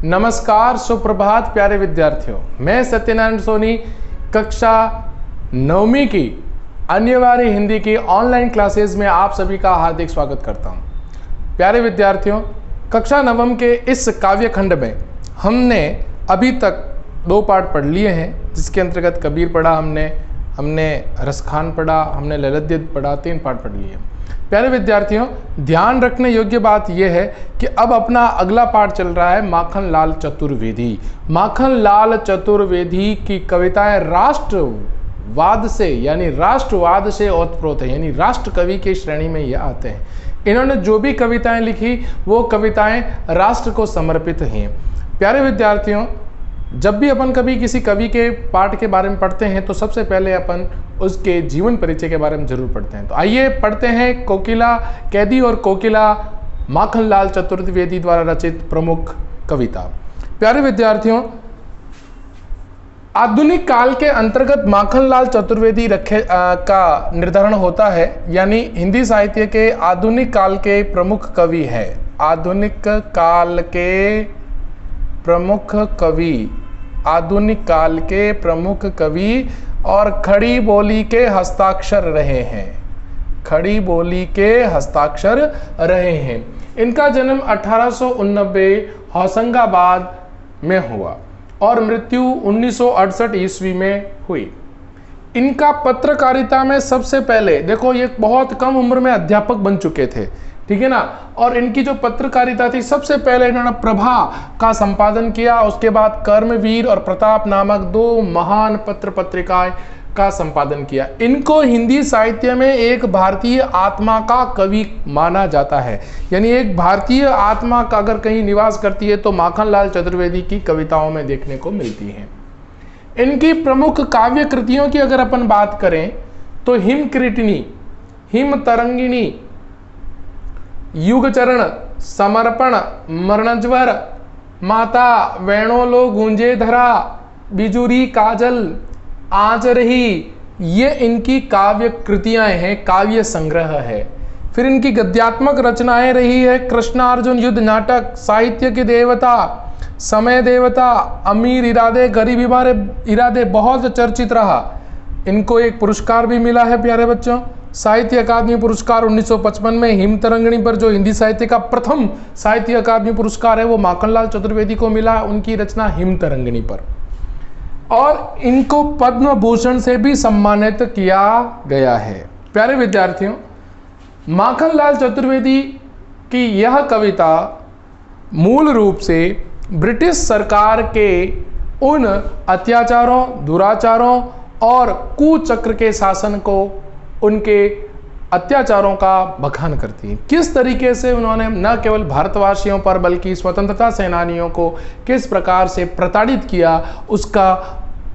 नमस्कार, सुप्रभात प्यारे विद्यार्थियों। मैं सत्यनारायण सोनी कक्षा 9वीं की अनिवार्य हिंदी की ऑनलाइन क्लासेस में आप सभी का हार्दिक स्वागत करता हूं। प्यारे विद्यार्थियों, कक्षा 9वीं के इस काव्य खंड में हमने अभी तक 2 पाठ पढ़ लिए हैं, जिसके अंतर्गत कबीर पढ़ा, हमने रसखान पढ़ा, हमने ललितगीत पढ़ा, 3 पाठ पढ़ लिए। प्यारे विद्यार्थियों, ध्यान रखने योग्य बात यह है कि अब अपना अगला पाठ चल रहा है माखनलाल चतुर्वेदी। माखनलाल चतुर्वेदी की कविताएं राष्ट्रवाद से यानी राष्ट्रवाद से ओतप्रोत है, यानी राष्ट्र कवि की श्रेणी में ये आते हैं। इन्होंने जो भी कविताएं लिखी वो कविताएं राष्ट्र को समर्पित हैं। प्यारे विद्यार्थियों, जब भी अपन कभी किसी कवि के पाठ के बारे में पढ़ते हैं तो सबसे पहले अपन उसके जीवन परिचय के बारे में जरूर पढ़ते हैं। तो आइए पढ़ते हैं कोकिला कैदी और कोकिला, माखनलाल चतुर्वेदी द्वारा रचित प्रमुख कविता। प्यारे विद्यार्थियों, आधुनिक काल के अंतर्गत माखनलाल चतुर्वेदी का निर्धारण होता है, यानी हिंदी साहित्य के आधुनिक काल के प्रमुख कवि है। आधुनिक काल के प्रमुख कवि, आधुनिक काल के प्रमुख कवि और खड़ी बोली के हस्ताक्षर रहे हैं। खड़ी बोली के हस्ताक्षर रहे हैं। इनका जन्म 1889 होशंगाबाद में हुआ और मृत्यु 1968 ईस्वी में हुई। इनका पत्रकारिता में सबसे पहले, देखो ये बहुत कम उम्र में अध्यापक बन चुके थे, ठीक है ना। और इनकी जो पत्रकारिता थी, सबसे पहले इन्होंने प्रभा का संपादन किया, उसके बाद कर्मवीर और प्रताप नामक 2 महान पत्र पत्रिकाएं का संपादन किया। इनको हिंदी साहित्य में एक भारतीय आत्मा का कवि माना जाता है, यानी एक भारतीय आत्मा का अगर कहीं निवास करती है तो माखनलाल चतुर्वेदी की कविताओं में देखने को मिलती है। इनकी प्रमुख काव्य कृतियों की अगर अपन बात करें तो हिमकृतिनी, हिम तरंगिणी, युगचरण, समर्पण, मरणज्वर, माता, वेणोलो गूंजे धरा, बिजुरी, काजल, आंच रही, ये इनकी काव्य कृतियां हैं, काव्य संग्रह है। फिर इनकी गद्यात्मक रचनाएं रही है कृष्णार्जुन युद्ध नाटक, साहित्य की देवता, समय देवता, अमीर इरादे, गरीब इरादे बहुत चर्चित रहा। इनको एक पुरस्कार भी मिला है प्यारे बच्चों, साहित्य अकादमी पुरस्कार 1955 में। हिम तरंगिणी पर जो हिंदी साहित्य का प्रथम साहित्य अकादमी पुरस्कार है वो माखनलाल चतुर्वेदी को मिला, उनकी रचना हिम तरंगिणी पर। और इनको पद्म भूषण से भी सम्मानित किया गया है। प्यारे विद्यार्थियों, माखनलाल चतुर्वेदी की यह कविता मूल रूप से ब्रिटिश सरकार के उन अत्याचारों, दुराचारों और कुचक्र के शासन को, उनके अत्याचारों का बखान करती है। किस तरीके से उन्होंने न केवल भारतवासियों पर बल्कि स्वतंत्रता सेनानियों को किस प्रकार से प्रताड़ित किया, उसका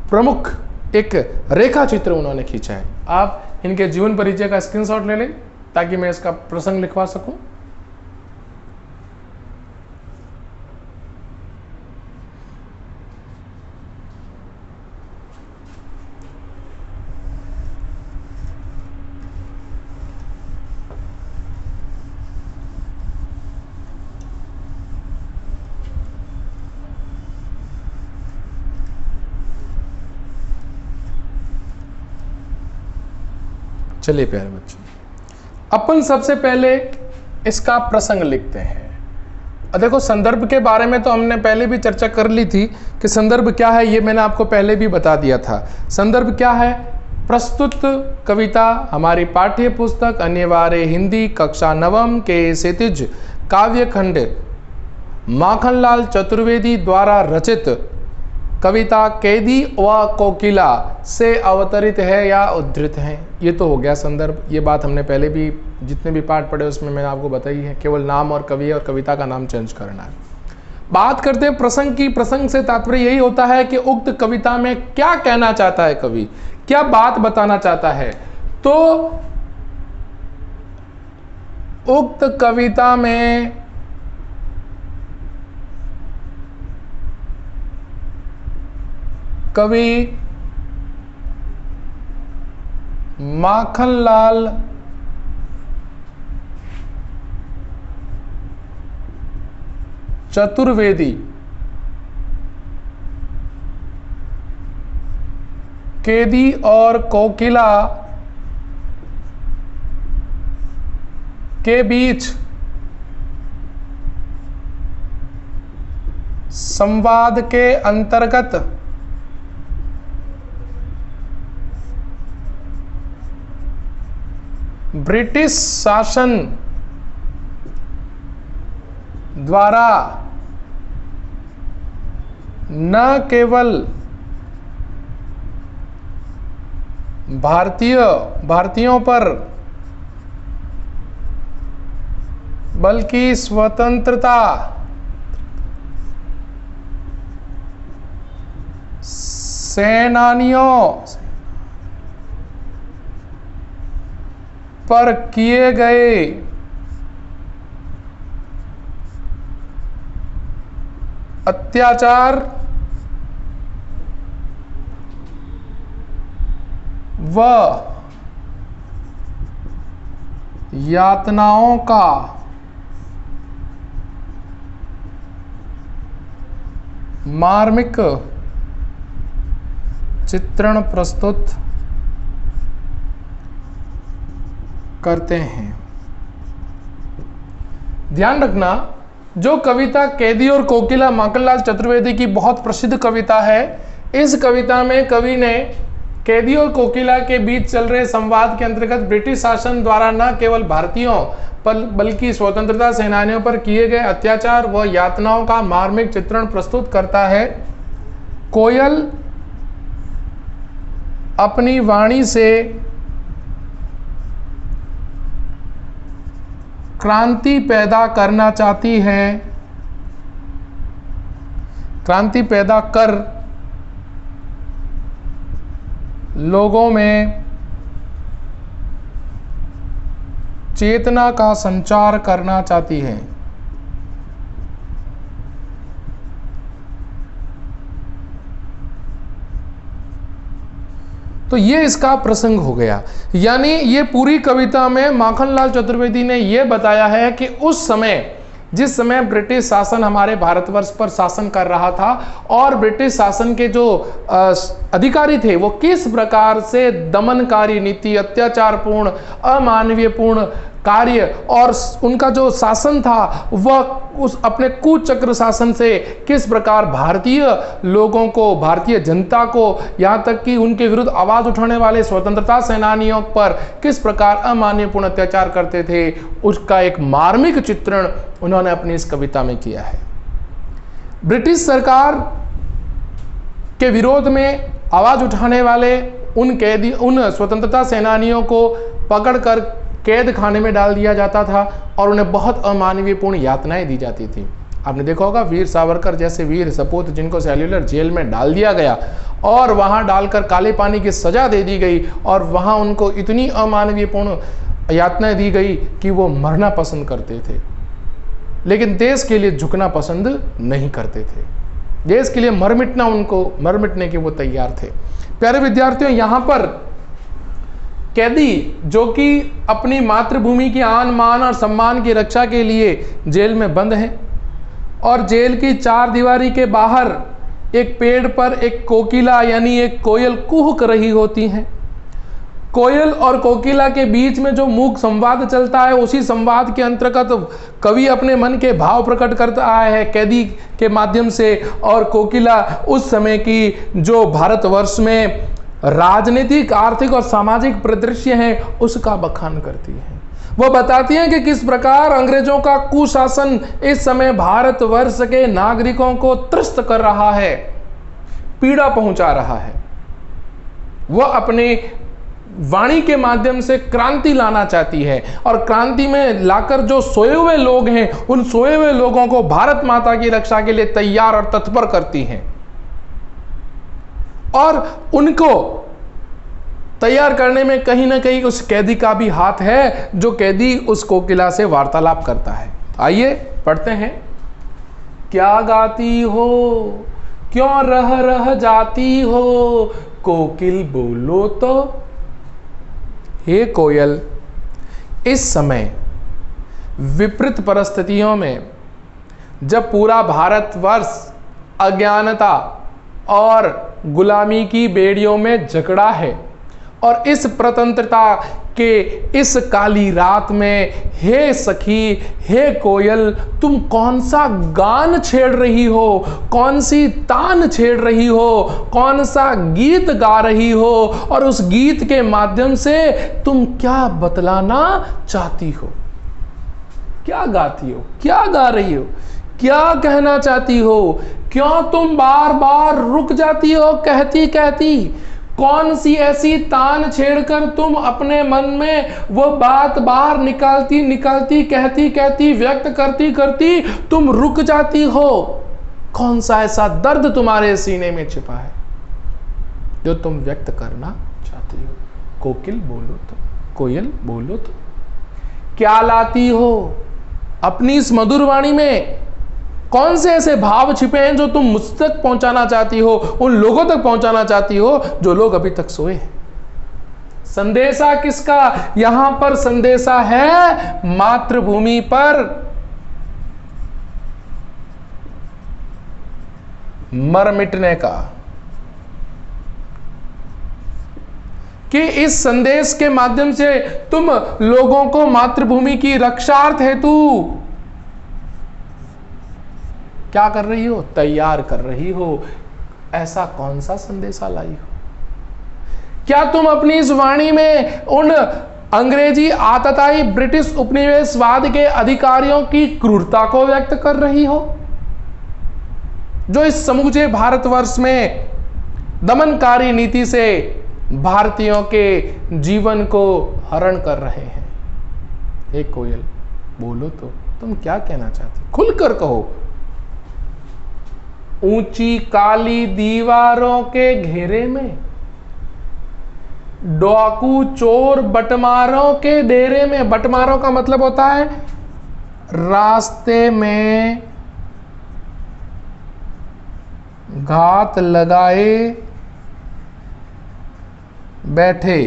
प्रमुख एक रेखा चित्र उन्होंने खींचा है। आप इनके जीवन परिचय का स्क्रीनशॉट ले लें ताकि मैं इसका प्रसंग लिखवा सकूं। चलिए प्यारे बच्चों, अपन सबसे पहले इसका प्रसंग लिखते हैं। देखो, संदर्भ के बारे में तो हमने पहले भी चर्चा कर ली थी कि संदर्भ क्या है, ये मैंने आपको पहले भी बता दिया था। संदर्भ क्या है? प्रस्तुत कविता हमारी पाठ्य पुस्तक अनिवार्य हिंदी कक्षा 9वीं के क्षितिज काव्य खंड माखनलाल चतुर्वेदी द्वारा रचित कविता कैदी व कोकिला से अवतरित है या उद्धृत है। ये तो हो गया संदर्भ। ये बात हमने पहले भी जितने भी पाठ पढ़े उसमें मैंने आपको बताई है, केवल नाम और कवि और कविता का नाम चेंज करना है। बात करते हैं प्रसंग की। प्रसंग से तात्पर्य यही होता है कि उक्त कविता में क्या कहना चाहता है कवि, क्या बात बताना चाहता है। तो उक्त कविता में कवि माखनलाल चतुर्वेदी कैदी और कोकिला के बीच संवाद के अंतर्गत ब्रिटिश शासन द्वारा न केवल भारतीयों पर बल्कि स्वतंत्रता सेनानियों पर किए गए अत्याचार व यातनाओं का मार्मिक चित्रण प्रस्तुत करते हैं। ध्यान रखना, जो कविता कैदी और कोकिला माखनलाल चतुर्वेदी की बहुत प्रसिद्ध कविता है, इस कविता में कवि ने कैदी और कोकिला के बीच चल रहे संवाद के अंतर्गत ब्रिटिश शासन द्वारा न केवल भारतीयों पर बल्कि स्वतंत्रता सेनानियों पर किए गए अत्याचार व यातनाओं का मार्मिक चित्रण प्रस्तुत करता है। कोयल अपनी वाणी से क्रांति पैदा करना चाहती है, क्रांति पैदा कर लोगों में चेतना का संचार करना चाहती है। तो ये इसका प्रसंग हो गया। यानी ये पूरी कविता में माखनलाल चतुर्वेदी ने ये बताया है कि उस समय, जिस समय ब्रिटिश शासन हमारे भारतवर्ष पर शासन कर रहा था और ब्रिटिश शासन के जो अधिकारी थे वो किस प्रकार से दमनकारी नीति, अत्याचारपूर्ण, अमानवीयपूर्ण कार्य और उनका जो शासन था वह उस अपने कुचक्र शासन से किस प्रकार भारतीय लोगों को, भारतीय जनता को, यहाँ तक कि उनके विरुद्ध आवाज उठाने वाले स्वतंत्रता सेनानियों पर किस प्रकार अमानवीयपूर्ण अत्याचार करते थे, उसका एक मार्मिक चित्रण उन्होंने अपनी इस कविता में किया है। ब्रिटिश सरकार के विरोध में आवाज उठाने वाले उन कैदी, उन स्वतंत्रता सेनानियों को पकड़कर कैद खाने में डाल दिया जाता था और उन्हें बहुत अमानवीयपूर्ण यातनाएं दी जाती थी। आपने देखा होगा वीर सावरकर जैसे वीर सपूत जिनको सेल्युलर जेल में डाल दिया गया और वहां डालकर काले पानी की सजा दे दी गई और वहां उनको इतनी अमानवीयपूर्ण यातनाएं दी गई कि वो मरना पसंद करते थे, लेकिन देश के लिए झुकना पसंद नहीं करते थे। देश के लिए मर मिटने के वो तैयार थे। प्यारे विद्यार्थियों, यहाँ पर कैदी जो कि अपनी मातृभूमि की आन मान और सम्मान की रक्षा के लिए जेल में बंद है और जेल की चार दीवारी के बाहर एक पेड़ पर एक कोकिला यानी एक कोयल कुहक रही होती है। कोयल और कोकिला के बीच में जो मूक संवाद चलता है, उसी संवाद के अंतर्गत कवि अपने मन के भाव प्रकट करता है कैदी के माध्यम से, और कोकिला उस समय की जो भारतवर्ष में राजनीतिक, आर्थिक और सामाजिक परिदृश्य है उसका बखान करती है। वो बताती हैं कि किस प्रकार अंग्रेजों का कुशासन इस समय भारतवर्ष के नागरिकों को त्रस्त कर रहा है, पीड़ा पहुंचा रहा है। वह अपने वाणी के माध्यम से क्रांति लाना चाहती है और क्रांति में लाकर जो सोए हुए लोग हैं उन सोए हुए लोगों को भारत माता की रक्षा के लिए तैयार और तत्पर करती हैं और उनको तैयार करने में कहीं ना कहीं उस कैदी का भी हाथ है, जो कैदी उस कोकिला से वार्तालाप करता है। आइए पढ़ते हैं। क्या गाती हो, क्यों रह रह जाती हो, कोकिल बोलो तो। हे कोयल, इस समय विपरीत परिस्थितियों में जब पूरा भारतवर्ष अज्ञानता और गुलामी की बेड़ियों में जकड़ा है। और इस स्वतंत्रता के इस काली रात में हे सखी, हे कोयल, तुम कौन सा गान छेड़ रही हो, कौन सी तान छेड़ रही हो, कौन सा गीत गा रही हो, और उस गीत के माध्यम से तुम क्या बतलाना चाहती हो? क्या गाती हो, क्या गा रही हो, क्या कहना चाहती हो? क्यों तुम बार बार रुक जाती हो कहती कहती? कौन सी ऐसी तान छेड़कर तुम अपने मन में वो बात बाहर निकालती निकालती, कहती कहती, व्यक्त करती करती तुम रुक जाती हो? कौन सा ऐसा दर्द तुम्हारे सीने में छिपा है जो तुम व्यक्त करना चाहती हो? कोकिल बोलो तो, कोयल बोलो तो, क्या लाती हो अपनी इस मधुर वाणी में? कौन से ऐसे भाव छिपे हैं जो तुम मुझ तक पहुंचाना चाहती हो, उन लोगों तक पहुंचाना चाहती हो जो लोग अभी तक सोए हैं? संदेशा किसका? यहां पर संदेशा है मातृभूमि पर मर मिटने का, कि इस संदेश के माध्यम से तुम लोगों को मातृभूमि की रक्षार्थ हेतु क्या कर रही हो? तैयार कर रही हो। ऐसा कौन सा संदेशा लाई हो? क्या तुम अपनी इस वाणी में उन अंग्रेजी आतताई ब्रिटिश उपनिवेशवाद के अधिकारियों की क्रूरता को व्यक्त कर रही हो, जो इस समूचे भारतवर्ष में दमनकारी नीति से भारतीयों के जीवन को हरण कर रहे हैं? हे कोयल बोलो तो, तुम क्या कहना चाहती? खुलकर कहो। ऊंची काली दीवारों के घेरे में, डाकू चोर बटमारों के डेरे में। बटमारों का मतलब होता है रास्ते में घात लगाए बैठे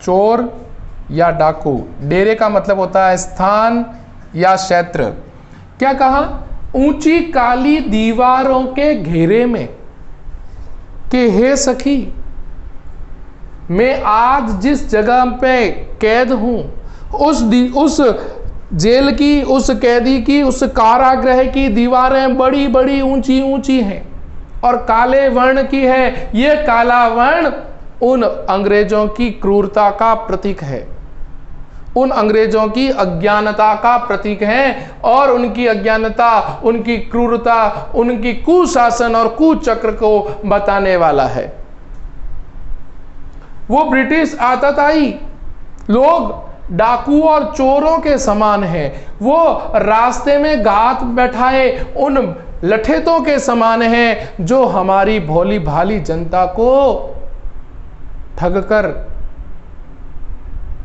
चोर या डाकू। डेरे का मतलब होता है स्थान या क्षेत्र। क्या कहा? ऊंची काली दीवारों के घेरे में, कि हे सखी, मैं आज जिस जगह पे कैद हूं, उस जेल की, उस कैदी की, उस कारागृह की दीवारें बड़ी बड़ी ऊंची ऊंची हैं और काले वर्ण की है। ये काला वर्ण उन अंग्रेजों की क्रूरता का प्रतीक है, उन अंग्रेजों की अज्ञानता का प्रतीक है, और उनकी अज्ञानता, उनकी क्रूरता, उनकी कुशासन और कुचक्र को बताने वाला है। वो ब्रिटिश आतताई लोग डाकू और चोरों के समान हैं। वो रास्ते में घात बैठाए उन लठेतों के समान हैं जो हमारी भोली भाली जनता को ठग कर,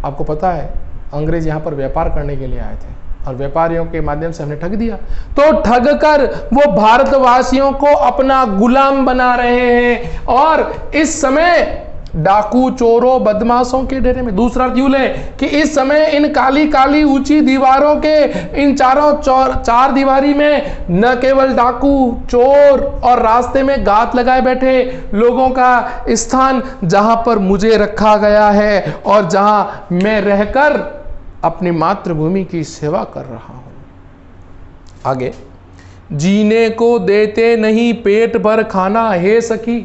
आपको पता है अंग्रेज यहां पर व्यापार करने के लिए आए थे और व्यापारियों के माध्यम से हमने ठग दिया, तो ठग कर वो भारतवासियों को अपना गुलाम बना रहे हैं। और इस समय डाकू चोरों बदमाशों के डेरे में। दूसरा अर्थ यूं ले कि इस समय इन काली काली ऊंची दीवारों के इन चार दीवारी में न केवल डाकू चोर और रास्ते में घात लगाए बैठे लोगों का स्थान, जहां पर मुझे रखा गया है और जहां मैं रहकर अपनी मातृभूमि की सेवा कर रहा हूं। आगे, जीने को देते नहीं पेट भर खाना। हे सखी,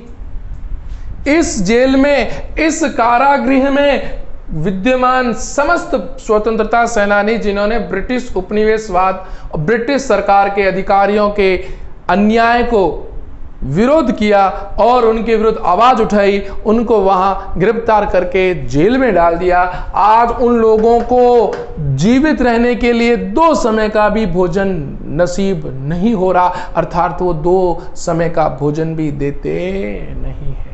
इस जेल में, इस कारागृह में विद्यमान समस्त स्वतंत्रता सेनानी जिन्होंने ब्रिटिश उपनिवेशवाद और ब्रिटिश सरकार के अधिकारियों के अन्याय को विरोध किया और उनके विरुद्ध आवाज उठाई, उनको वहां गिरफ्तार करके जेल में डाल दिया। आज उन लोगों को जीवित रहने के लिए 2 समय का भी भोजन नसीब नहीं हो रहा, अर्थात वो 2 समय का भोजन भी देते नहीं है।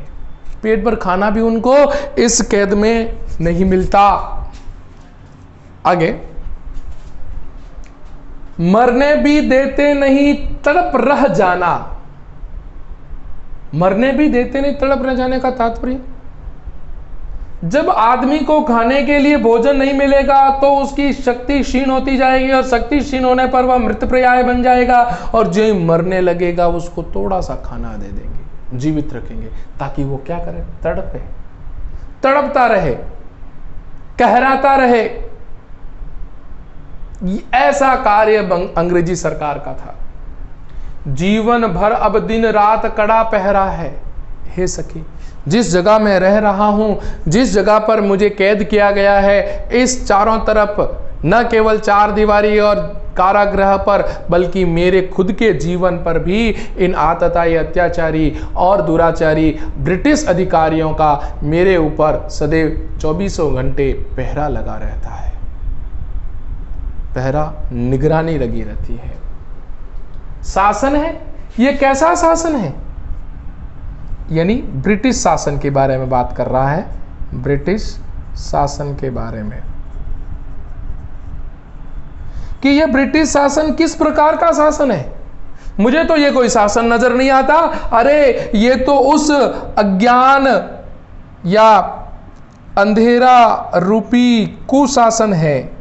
पेट भर खाना भी उनको इस कैद में नहीं मिलता। आगे, मरने भी देते नहीं तड़प रह जाना। मरने भी देते नहीं तड़प रह जाने का तात्पर्य, जब आदमी को खाने के लिए भोजन नहीं मिलेगा तो उसकी शक्ति क्षीण होती जाएगी और शक्ति क्षीण होने पर वह मृतप्राय बन जाएगा और जो ही मरने लगेगा उसको थोड़ा सा खाना दे देंगे। जीवित रखेंगे, ताकि वो क्या करे, तड़पे, तड़पता रहे, कहराता रहे। ऐसा कार्य अंग्रेजी सरकार का था। जीवन भर अब दिन रात कड़ा पहरा है। हे सखी, जिस जगह मैं रह रहा हूं, जिस जगह पर मुझे कैद किया गया है, इस चारों तरफ न केवल चार दीवारी और कारागृह पर, बल्कि मेरे खुद के जीवन पर भी इन आतताई, अत्याचारी और दुराचारी ब्रिटिश अधिकारियों का मेरे ऊपर सदैव 24 घंटे पहरा लगा रहता है। पहरा, निगरानी लगी रहती है। शासन है, ये कैसा शासन है? यानी ब्रिटिश शासन के बारे में बात कर रहा है, ब्रिटिश शासन के बारे में, कि यह ब्रिटिश शासन किस प्रकार का शासन है। मुझे तो ये कोई शासन नजर नहीं आता। अरे ये तो उस अज्ञान या अंधेरा रूपी कुशासन है,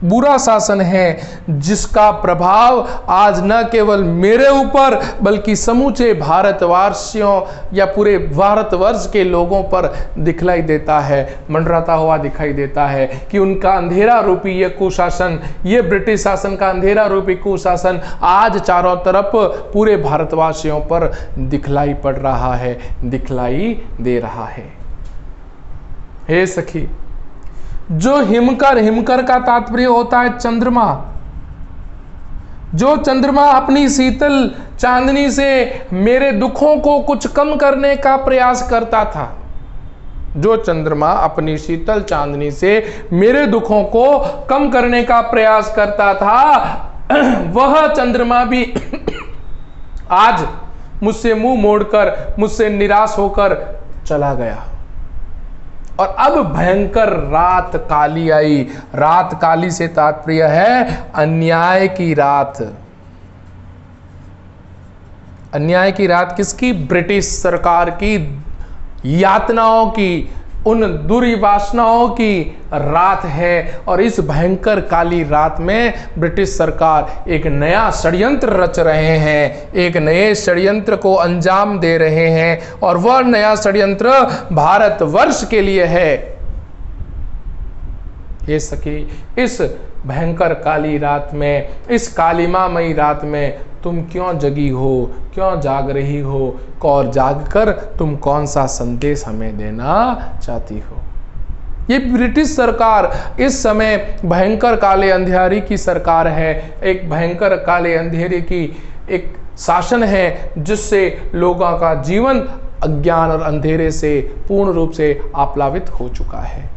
बुरा शासन है, जिसका प्रभाव आज न केवल मेरे ऊपर बल्कि समूचे भारतवासियों या पूरे भारतवर्ष के लोगों पर दिखलाई देता है, मंडराता हुआ दिखाई देता है कि उनका अंधेरा रूपी ये कुशासन, ये ब्रिटिश शासन का अंधेरा रूपी कुशासन आज चारों तरफ पूरे भारतवासियों पर दिखलाई पड़ रहा है, दिखलाई दे रहा है। हे सखी, जो हिमकर, हिमकर का तात्पर्य होता है चंद्रमा, जो चंद्रमा अपनी शीतल चांदनी से मेरे दुखों को कुछ कम करने का प्रयास करता था, जो चंद्रमा अपनी शीतल चांदनी से मेरे दुखों को कम करने का प्रयास करता था, वह चंद्रमा भी आज मुझसे मुंह मोड़कर, मुझसे निराश होकर चला गया। और अब भयंकर रात काली आई। रात काली से तात्पर्य है अन्याय की रात। अन्याय की रात किसकी? ब्रिटिश सरकार की यातनाओं की, उन दुर्वासनाओं की रात है। और इस भयंकर काली रात में ब्रिटिश सरकार एक नया षड्यंत्र रच रहे हैं, एक नए षड्यंत्र को अंजाम दे रहे हैं, और वह नया षड्यंत्र भारतवर्ष के लिए है। ये सखी, इस भयंकर काली रात में, इस कालिमामयी रात में तुम क्यों जगी हो, क्यों जाग रही हो, और जागकर तुम कौन सा संदेश हमें देना चाहती हो? ये ब्रिटिश सरकार इस समय भयंकर काले अंधेरे की सरकार है, एक भयंकर काले अंधेरे की एक शासन है, जिससे लोगों का जीवन अज्ञान और अंधेरे से पूर्ण रूप से आप्लावित हो चुका है।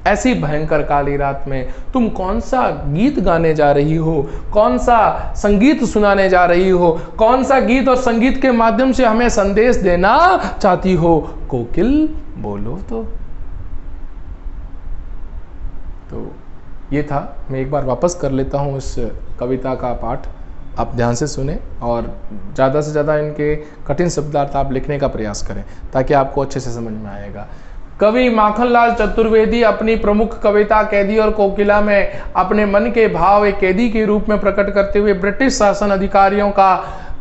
ऐसी भयंकर काली रात में तुम कौन सा गीत गाने जा रही हो, कौन सा संगीत सुनाने जा रही हो, कौन सा गीत और संगीत के माध्यम से हमें संदेश देना चाहती हो? कोकिल बोलो तो ये था। मैं एक बार वापस कर लेता हूँ इस कविता का पाठ, आप ध्यान से सुने और ज़्यादा से ज़्यादा इनके कठिन शब्दार्थ आप लिखने का प्रयास करें, ताकि आपको अच्छे से समझ में आएगा। कवि माखनलाल चतुर्वेदी अपनी प्रमुख कविता कैदी और कोकिला में अपने मन के भाव एक कैदी के रूप में प्रकट करते हुए ब्रिटिश शासन अधिकारियों का,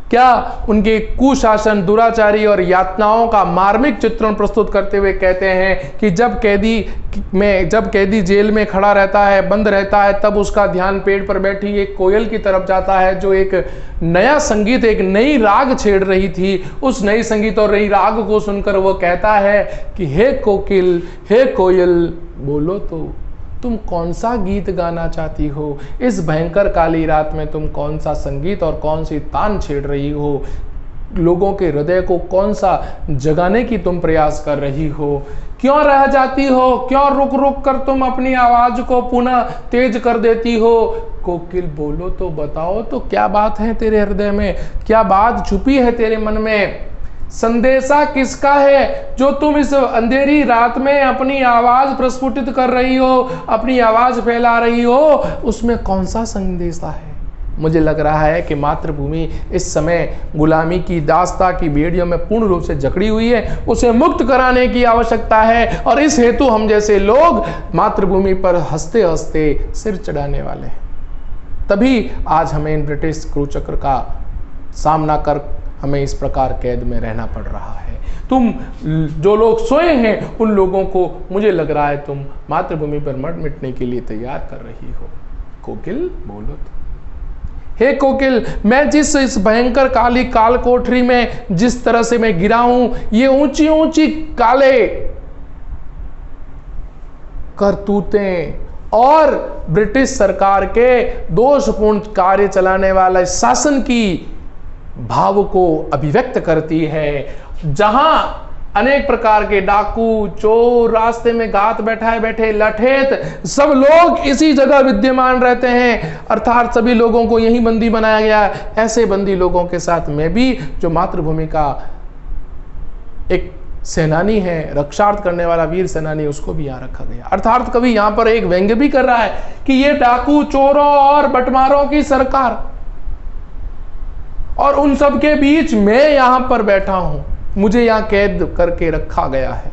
क्या उनके कुशासन, दुराचारी और यातनाओं का मार्मिक चित्रण प्रस्तुत करते हुए कहते हैं कि जब कैदी जेल में खड़ा रहता है, बंद रहता है, तब उसका ध्यान पेड़ पर बैठी एक कोयल की तरफ जाता है, जो एक नया संगीत, एक नई राग छेड़ रही थी। उस नई संगीत और नई राग को सुनकर वो कहता है कि हे कोकिल, हे कोयल बोलो तो, तुम कौन सा गीत गाना चाहती हो? इस भयंकर काली रात में तुम कौन सा संगीत और कौन सी तान छेड़ रही हो? लोगों के हृदय को कौन सा जगाने की तुम प्रयास कर रही हो? क्यों रह जाती हो? क्यों रुक रुक कर तुम अपनी आवाज को पुनः तेज कर देती हो? कोकिल बोलो तो, बताओ तो क्या बात है तेरे हृदय में, क्या बात छुपी है तेरे मन में? संदेशा किसका है जो तुम इस अंधेरी रात में अपनी आवाज प्रस्फुटित कर रही हो, अपनी आवाज फैला रही हो? उसमें कौन सा संदेशा है? मुझे लग रहा है कि मातृभूमि इस समय गुलामी की दास्ता की बेड़ियों में पूर्ण रूप से जकड़ी हुई है, उसे मुक्त कराने की आवश्यकता है। और इस हेतु हम जैसे लोग मातृभूमि पर हंसते हंसते सिर चढ़ाने वाले हैं। तभी आज हमें इन ब्रिटिश क्रूरचक्र का सामना कर हमें इस प्रकार कैद में रहना पड़ रहा है। तुम जो लोग सोए हैं उन लोगों को मुझे लग रहा है तुम मातृभूमि पर मर मिटने के लिए तैयार कर रही हो। कोकिल बोलो तो। हे कोकिल, मैं जिस इस भयंकर काली काल कोठरी में जिस तरह से मैं गिरा हूं, ये ऊंची ऊंची काले करतूतें और ब्रिटिश सरकार के दोषपूर्ण कार्य चलाने वाला शासन की भाव को अभिव्यक्त करती है, जहां अनेक प्रकार के डाकू, चोर, रास्ते में घात बैठाए बैठे लठेत सब लोग इसी जगह विद्यमान रहते हैं, अर्थात सभी लोगों को यही बंदी बनाया गया है। ऐसे बंदी लोगों के साथ मैं भी, जो मातृभूमि का एक सेनानी है, रक्षार्थ करने वाला वीर सेनानी, उसको भी यहां रखा गया। अर्थात कवि यहां पर एक व्यंग्य भी कर रहा है कि ये डाकू, चोरों और बटमारों की सरकार, और उन सब के बीच मैं यहां पर बैठा हूं, मुझे यहां कैद करके रखा गया है।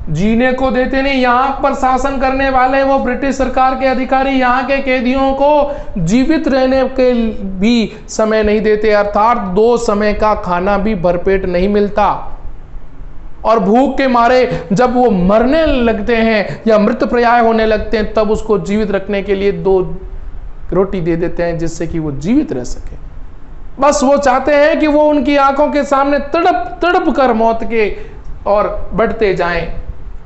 जीने को देते नहीं, यहां पर शासन करने वाले वो ब्रिटिश सरकार के अधिकारी यहां के कैदियों को जीवित रहने के भी समय नहीं देते, अर्थात 2 समय का खाना भी भरपेट नहीं मिलता। और भूख के मारे जब वो मरने लगते हैं या मृत प्राय होने लगते हैं, तब उसको जीवित रखने के लिए 2 रोटी दे देते हैं जिससे कि वो जीवित रह सके। बस वो चाहते हैं कि वो उनकी आंखों के सामने तड़प तड़प कर मौत के और बढ़ते जाएं।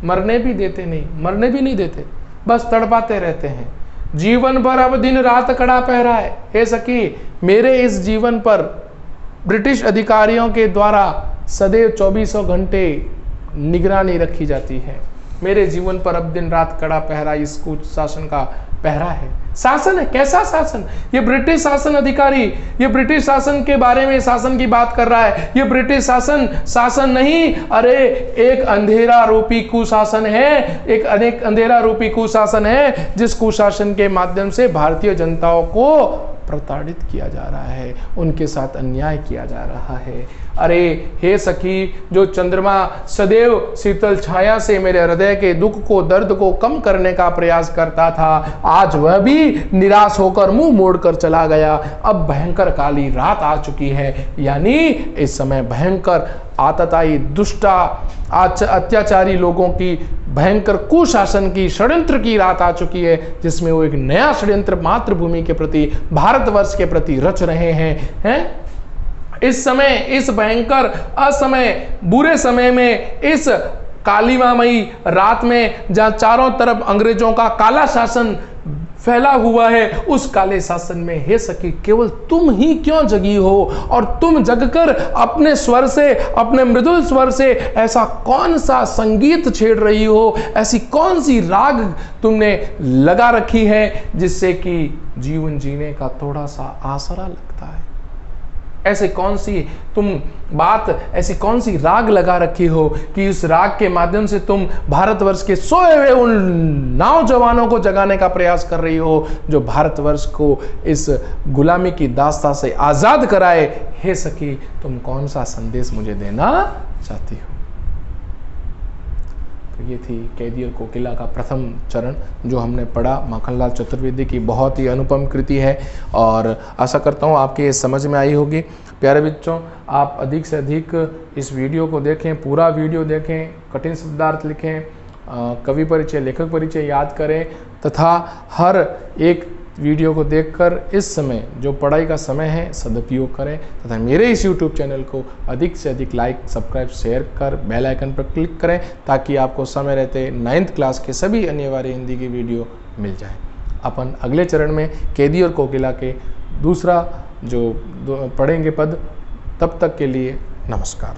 मरने भी देते नहीं, मरने भी नहीं देते, बस तड़पाते रहते हैं। जीवन भर अब दिन रात कड़ा पहरा है। हे सखी, मेरे इस जीवन पर ब्रिटिश अधिकारियों के द्वारा सदैव 24 घंटे निगरानी रखी जाती है। मेरे जीवन पर अब दिन रात कड़ा पहरा इस कुछ शासन का पहरा है। शासन है, कैसा शासन? ये ब्रिटिश शासन अधिकारी, ये ब्रिटिश शासन के बारे में शासन की बात कर रहा है। ये ब्रिटिश शासन शासन नहीं, अरे एक अंधेरा रूपी कुशासन है, एक अंधेरा रूपी कुशासन है, जिस कुशासन के माध्यम से भारतीय जनताओं को प्रताड़ित किया जा रहा है, उनके साथ अन्याय किया जा रहा है। अरे हे सखी, जो चंद्रमा सदैव शीतल छाया से मेरे हृदय के दुख को, दर्द को कम करने का प्रयास करता था, आज वह भी निराश होकर मुंह मोड़कर चला गया। अब भयंकर काली रात आ चुकी है, यानी इस समय भयंकर आतताई, दुष्टा, अत्याचारी लोगों की भयंकर कुशासन की, षड्यंत्र की रात आ चुकी है, जिसमें वो एक नया षड्यंत्र मातृभूमि के प्रति, भारतवर्ष के प्रति रच रहे हैं। इस समय, इस भयंकर असमय, बुरे समय में, इस कालिमामयी रात में, जहां चारों तरफ अंग्रेजों का काला शासन फैला हुआ है, उस काले शासन में हे सखी केवल तुम ही क्यों जगी हो? और तुम जगकर अपने स्वर से, अपने मृदुल स्वर से ऐसा कौन सा संगीत छेड़ रही हो, ऐसी कौन सी राग तुमने लगा रखी है जिससे कि जीवन जीने का थोड़ा सा आसरा लगता है? ऐसे कौन सी तुम बात, ऐसी कौन सी राग लगा रखी हो कि उस राग के माध्यम से तुम भारतवर्ष के सोए हुए उन नौजवानों को जगाने का प्रयास कर रही हो, जो भारतवर्ष को इस गुलामी की दास्ता से आजाद कराए। हे सखी, तुम कौन सा संदेश मुझे देना चाहती हो? तो ये थी कैदी और कोकिला का प्रथम चरण जो हमने पढ़ा। माखनलाल चतुर्वेदी की बहुत ही अनुपम कृति है और आशा करता हूँ आपके समझ में आई होगी। प्यारे बच्चों, आप अधिक से अधिक इस वीडियो को देखें, पूरा वीडियो देखें, कठिन शब्दार्थ लिखें, कवि परिचय, लेखक परिचय याद करें तथा हर एक वीडियो को देखकर इस समय जो पढ़ाई का समय है सदुपयोग करें तथा मेरे इस YouTube चैनल को अधिक से अधिक लाइक, सब्सक्राइब, शेयर कर बेल आइकन पर क्लिक करें ताकि आपको समय रहते 9th क्लास के सभी अनिवार्य हिंदी की वीडियो मिल जाए। अपन अगले चरण में कैदी और कोकिला के दूसरा जो पढ़ेंगे पद। तब तक के लिए नमस्कार।